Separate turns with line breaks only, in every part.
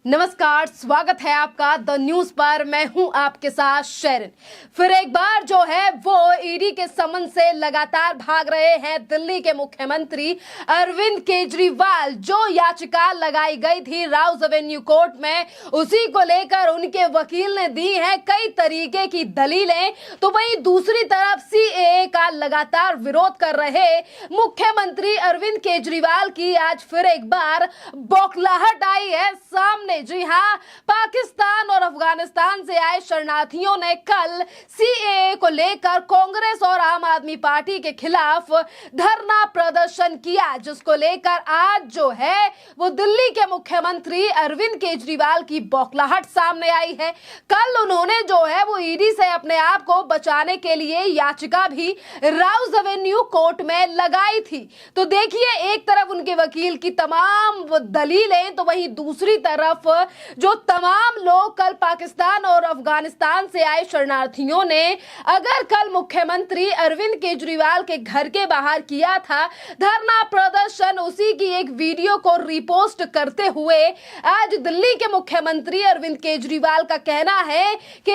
नमस्कार, स्वागत है आपका द न्यूज पर। मैं हूं आपके साथ शेरन। फिर एक बार जो है वो ईडी के समन से लगातार भाग रहे हैं दिल्ली के मुख्यमंत्री अरविंद केजरीवाल। जो याचिका लगाई गई थी राउज एवेन्यू कोर्ट में, उसी को लेकर उनके वकील ने दी है कई तरीके की दलीलें। तो वहीं दूसरी तरफ सीएए का लगातार विरोध कर रहे मुख्यमंत्री अरविंद केजरीवाल की आज फिर एक बार बौखलाहट आई है सामने। जी हां, पाकिस्तान और अफगानिस्तान से आए शरणार्थियों ने कल सीएए को लेकर कांग्रेस और आम आदमी पार्टी के खिलाफ धरना प्रदर्शन किया, जिसको लेकर आज जो है वो दिल्ली के मुख्यमंत्री अरविंद केजरीवाल की बौखलाहट सामने आई है। कल उन्होंने जो है वो ईडी से अपने आप को बचाने के लिए याचिका भी राउज एवेन्यू कोर्ट में लगाई थी। तो देखिए, एक तरफ उनके वकील की तमाम दलीलें, तो वहीं दूसरी तरफ जो तमाम लोग कल पाकिस्तान और अफगानिस्तान से आए शरणार्थियों ने अगर कल मुख्यमंत्री अरविंद केजरीवाल के घर के बाहर किया था धरना प्रदर्शन, उसी की एक वीडियो को रिपोस्ट करते हुए आज दिल्ली के मुख्यमंत्री अरविंद केजरीवाल का कहना है कि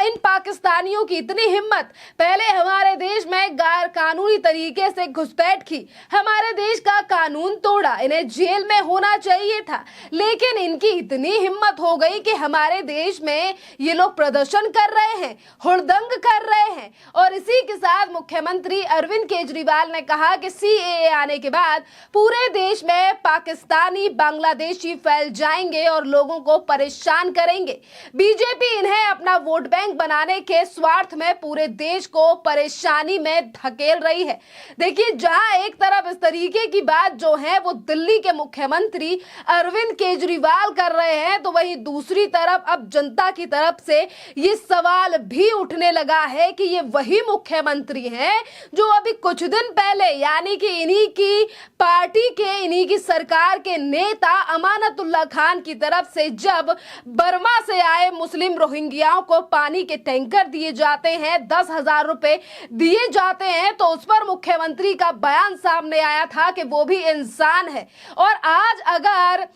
इन पाकिस्तानियों की इतनी हिम्मत, पहले हमारे देश में गैर कानूनी तरीके से घुसपैठ की, हमारे देश का कानून तोड़ा, इन्हें जेल में होना चाहिए था, लेकिन इनकी इतनी हिम्मत हो गई कि हमारे देश में ये लोग प्रदर्शन कर रहे हैं, हुड़दंग कर रहे हैं। और इसी के साथ मुख्यमंत्री अरविंद केजरीवाल ने कहा कि सीएए आने के बाद पूरे देश में पाकिस्तानी, बांग्लादेशी फैल जाएंगे और लोगों को परेशान करेंगे। बीजेपी इन्हें अपना वोट बैंक बनाने के स्वार्थ में पूरे देश को परेशानी में धकेल रही है। देखिए, जहां एक तरफ इस तरीके की बात जो है वो दिल्ली के मुख्यमंत्री अरविंद केजरीवाल कर रहे हैं, तो वहीं दूसरी तरफ अब जनता की तरफ से ये सवाल भी उठने लगा है कि ये वही मुख्यमंत्री हैं जो अभी कुछ दिन पहले, यानी कि इन्हीं की पार्टी के, इन्हीं की सरकार के नेता अमानतुल्लाह खान की तरफ से जब बर्मा से आए मुस्लिम रोहिंग्याओं को पानी के टैंकर दिए जाते हैं, 10,000 रुपए दिए जाते हैं, तो उस पर मुख्यमंत्री का बयान सामने आया था कि वो भी इंसान है। और आज अगर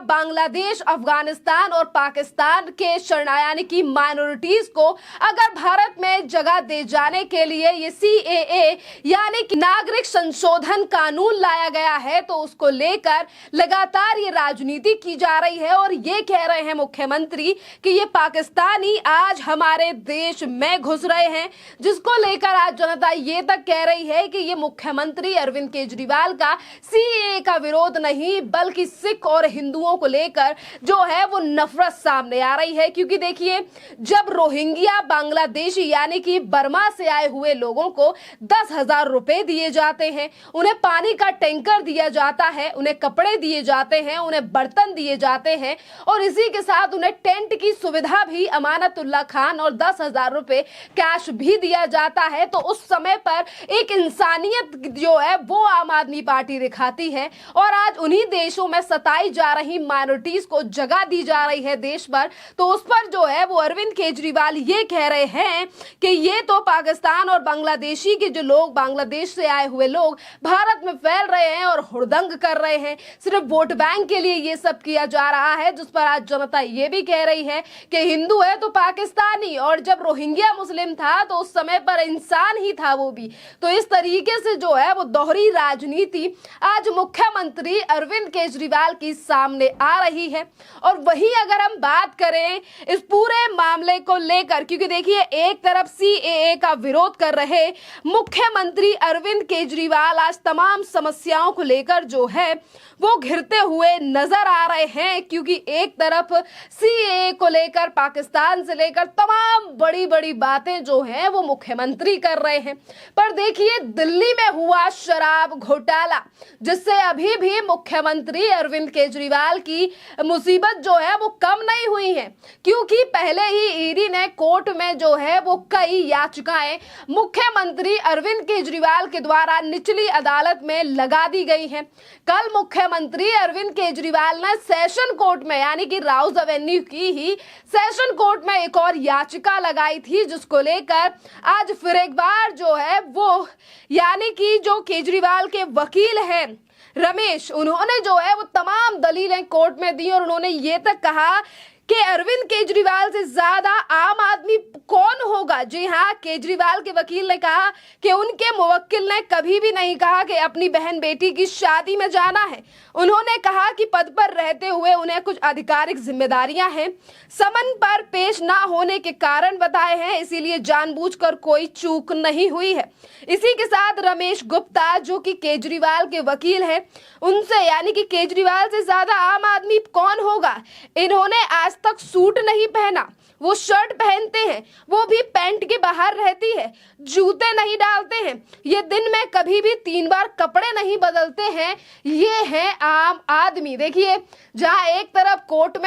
बांग्लादेश, अफगानिस्तान और पाकिस्तान के यानी कि माइनॉरिटीज को अगर भारत में जगह दे जाने के लिए ये सीएए यानी कि नागरिक संशोधन कानून लाया गया है, तो उसको लेकर लगातार ये राजनीति की जा रही है। और ये कह रहे हैं मुख्यमंत्री कि ये पाकिस्तानी आज हमारे देश में घुस रहे हैं, जिसको लेकर आज जनता ये तक कह रही है कि ये मुख्यमंत्री अरविंद केजरीवाल का सीएए का विरोध नहीं, बल्कि सिख और हिंदुओं को लेकर जो है वो नफरत सामने आ रही है। क्योंकि देखिए, जब रोहिंग्या, बांग्लादेशी यानी कि बर्मा से आए हुए लोगों को 10,000 रुपए दिए जाते हैं, उन्हें पानी का टैंकर दिया जाता है, उन्हें कपड़े दिए जाते हैं, उन्हें बर्तन दिए जाते हैं, और इसी के साथ उन्हें टेंट की सुविधा भी अमानतुल्लाह खान और 10,000 रुपए कैश भी दिया जाता है, तो उस समय पर एक इंसानियत जो है वो आम आदमी पार्टी दिखाती है। और आज उन्हीं देशों में सताई जा रही माइनॉरिटीज को जगह दी जा रही है देश पर, तो उस पर जो है वो अरविंद केजरीवाल ये कह रहे हैं कि ये तो पाकिस्तान और बांग्लादेशी के जो लोग, बांग्लादेश से आए हुए लोग भारत में फैल रहे हैं और हुड़दंग कर रहे हैं, सिर्फ वोट बैंक के लिए ये सब किया जा रहा है। जिस पर आज जनता ये भी कह रही है कि हिंदू है तो पाकिस्तानी, और जब रोहिंग्या मुस्लिम था तो उस समय पर इंसान ही था वो भी। तो इस तरीके से जो है वो दोहरी राजनीति आज मुख्यमंत्री अरविंद केजरीवाल की सामने आ रही है। और वहीं अगर हम बात करें इस पूरे मामले को लेकर, क्योंकि देखिए, एक तरफ सीएए का विरोध कर रहे मुख्यमंत्री अरविंद केजरीवाल आज तमाम समस्याओं को लेकर जो है वो घिरते हुए नजर आ रहे हैं। क्योंकि एक तरफ सीएए को लेकर पाकिस्तान से लेकर तमाम बड़ी बड़ी बातें जो हैं वो मुख्यमंत्री कर रहे हैं, पर देखिए दिल्ली में हुआ शराब घोटाला, जिससे अभी भी मुख्यमंत्री अरविंद केजरीवाल की मुसीबत जो है वो कम नहीं हुई है। क्योंकि पहले ही ईडी ने कोर्ट में जो है वो कई याचिकाएं मुख्यमंत्री अरविंद केजरीवाल के द्वारा निचली अदालत में लगा दी गई हैं। कल मुख्यमंत्री अरविंद केजरीवाल ने सेशन कोर्ट में, यानी कि राउज एवेन्यू की ही सेशन कोर्ट में एक और याचिका लगाई थी, जिसको लेकर आज फिर एक बार जो है वो, यानी कि जो केजरीवाल के वकील हैं रमेश, उन्होंने जो है वो तमाम दलीलें कोर्ट में दी और उन्होंने ये तक कहा कि अरविंद केजरीवाल से ज्यादा आम आदमी कौन होगा। जी हाँ, केजरीवाल के वकील ने कहा कि उनके मुवक्किल ने कभी भी नहीं कहा कि अपनी बहन बेटी की शादी में जाना है। उन्होंने कहा कि पद पर रहते हुए उन्हें कुछ आधिकारिक जिम्मेदारियां हैं, समन पर पेश ना होने के कारण बताए हैं, इसीलिए जानबूझकर कोई चूक नहीं हुई है। इसी के साथ रमेश गुप्ता जो कि केजरीवाल के वकील हैं, उनसे यानी कि केजरीवाल से ज्यादा आम आदमी कौन होगा, इन्होंने आज तक सूट नहीं पहना, वो शर्ट पहनते हैं, वो भी पैंट के बाहर रहती है, जूते नहीं डालते हैं, ये दिन में कभी भी 3 बार कपड़े नहीं बदलते हैं, ये हैं आम आदमी। देखिए, जहां एक तरफ कोर्ट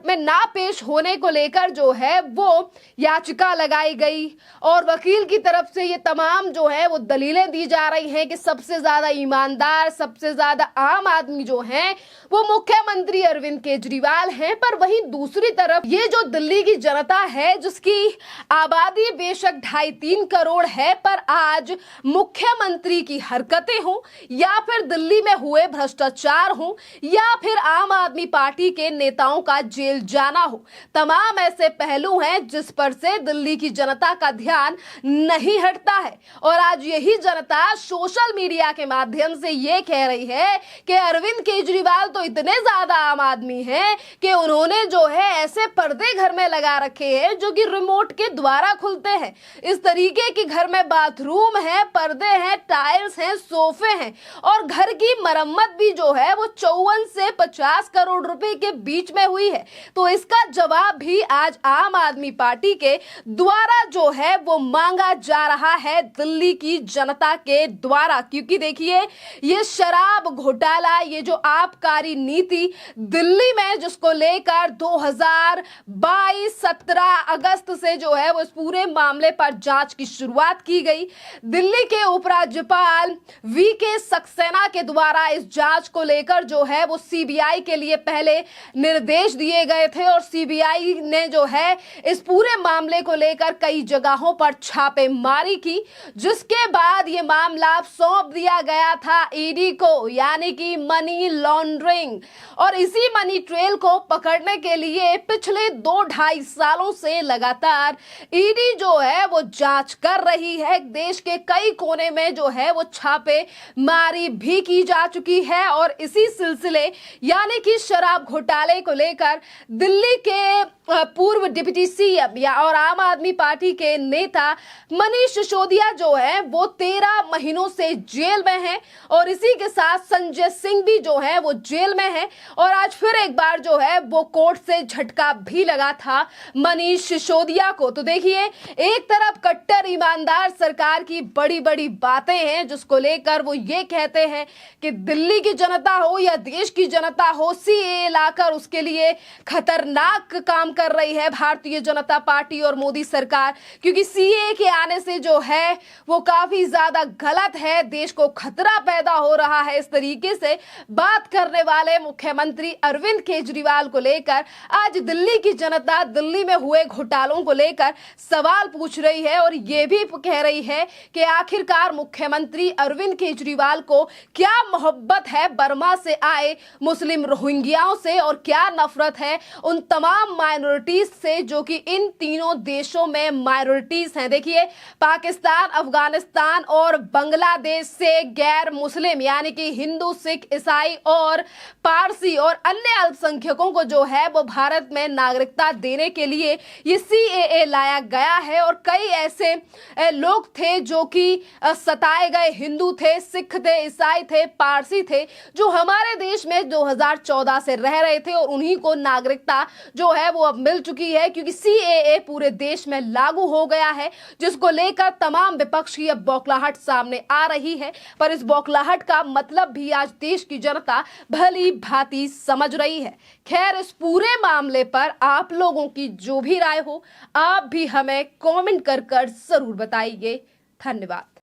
में ना पेश होने को लेकर जो है वो याचिका लगाई गई और वकील की तरफ से ये तमाम जो है वो दलीलें दी जा रही हैं कि सबसे ज्यादा ईमानदार, सबसे ज्यादा आम आदमी जो हैं वो मुख्यमंत्री अरविंद केजरीवाल हैं। पर वहीं दूसरी तरफ ये जो दिल्ली की जनता है, जिसकी आबादी बेशक 2.5-3 करोड़ है, पर आज मुख्यमंत्री की हरकतें हो या फिर दिल्ली में हुए भ्रष्टाचार हो या फिर आम आदमी पार्टी के नेताओं का जेल जाना हो, तमाम ऐसे पहलू हैं जिस पर से दिल्ली की जनता का ध्यान नहीं हटता है। और आज यही जनता सोशल मीडिया के माध्यम से ये कह रही है कि अरविंद केजरीवाल तो इतने ज्यादा आम आदमी हैं कि उन्होंने जो है ऐसे पर्दे घर में लगा रखे हैं जो कि रिमोट के द्वारा खुलते हैं। इस तरीके के घर में बाथरूम है, पर्दे हैं, टाइल्स हैं, सोफे हैं और घर की मरम्मत भी जो है वो 54 से 50 करोड़ रुपए के बीच में हुई है। तो इसका जवाब भी आज आम आदमी पार्टी के द्वारा जो है वो मांगा जा रहा है दिल्ली की जनता के द्वारा, क्योंकि देखिए ये शराब घोटाला, ये जो आबकारी नीति दिल्ली में जिसको लेकर 2022-17 अगस्त से जो है वो इस पूरे मामले पर जांच की शुरुआत की गई। दिल्ली के उपराज्यपाल वीके सक्सेना के द्वारा इस जांच को लेकर जो है वो सीबीआई के लिए पहले निर्देश दिए गए थे और सीबीआई ने जो है इस पूरे मामले को लेकर कई जगहों पर छापेमारी की, जिसके बाद ये मामला सौंप दिया गया था ईडी को, यानी कि मनी लॉन्ड्रिंग। और इसी मनी ट्रेल को पकड़ने के लिए पिछले 2-2.5 सालों से लगातार ईडी जो है वो जांच कर रही है। देश के कई कोने में जो है वो छापे मारी भी की जा चुकी है और इसी सिलसिले यानी कि शराब घोटाले को लेकर दिल्ली के पूर्व डिप्टी सीएम या और आम आदमी पार्टी के नेता मनीष सिसोदिया जो है वो 13 महीनों से जेल में हैं और इसी के साथ संजय सिंह भी जो है वो जेल में है। और आज फिर एक बार जो है वो कोर्ट से झटका भी लगा था मनीष सिसोदिया को। तो देखिए, एक तरफ कट्टर ईमानदार सरकार की बड़ी बड़ी बातें हैं जिसको लेकर वो ये कहते हैं कि दिल्ली की जनता हो या देश की जनता हो, सीएए लाकर उसके लिए खतरनाक काम कर रही है भारतीय जनता पार्टी और मोदी सरकार, क्योंकि सीएए के आने से जो है वो काफी ज्यादा गलत है, देश को खतरा पैदा हो रहा है। इस तरीके से बात करने वाले मुख्यमंत्री अरविंद केजरीवाल को लेकर आज दिल्ली की जनता दिल्ली में हुए घोटालों को लेकर सवाल पूछ रही है और ये भी कह रही है कि आखिरकार मुख्यमंत्री अरविंद केजरीवाल को क्या मोहब्बत है बर्मा से आए मुस्लिम रोहिंग्याओं से और क्या नफरत है उन तमाम माइनॉरिटीज से जो कि इन तीनों देशों में माइनॉरिटीज हैं। देखिए, पाकिस्तान, अफगानिस्तान और बांग्लादेश से गैर मुस्लिम यानी कि हिंदू, सिख, ईसाई और पारसी और अन्य अल्पसंख्यकों को जो है वो भारत में नागरिकता देने के लिए ये सीएए लाया गया है। और कई ऐसे लोग थे जो कि सताए गए हिंदू थे, सिख थे, ईसाई थे, पारसी थे, जो हमारे देश में 2014 से रह रहे थे और उन्हीं को नागरिकता जो है वो अब मिल चुकी है, क्योंकि सीएए पूरे देश में लागू हो गया है, जिसको लेकर तमाम विपक्ष की अब बौखलाहट सामने आ रही है। पर इस बौखलाहट का मतलब भी आज देश की जनता भली भांति समझ रही है। खैर, इस पूरे मामले पर आप लोगों की जो भी राय हो, आप भी हमें कमेंट कर जरूर बताइए। धन्यवाद।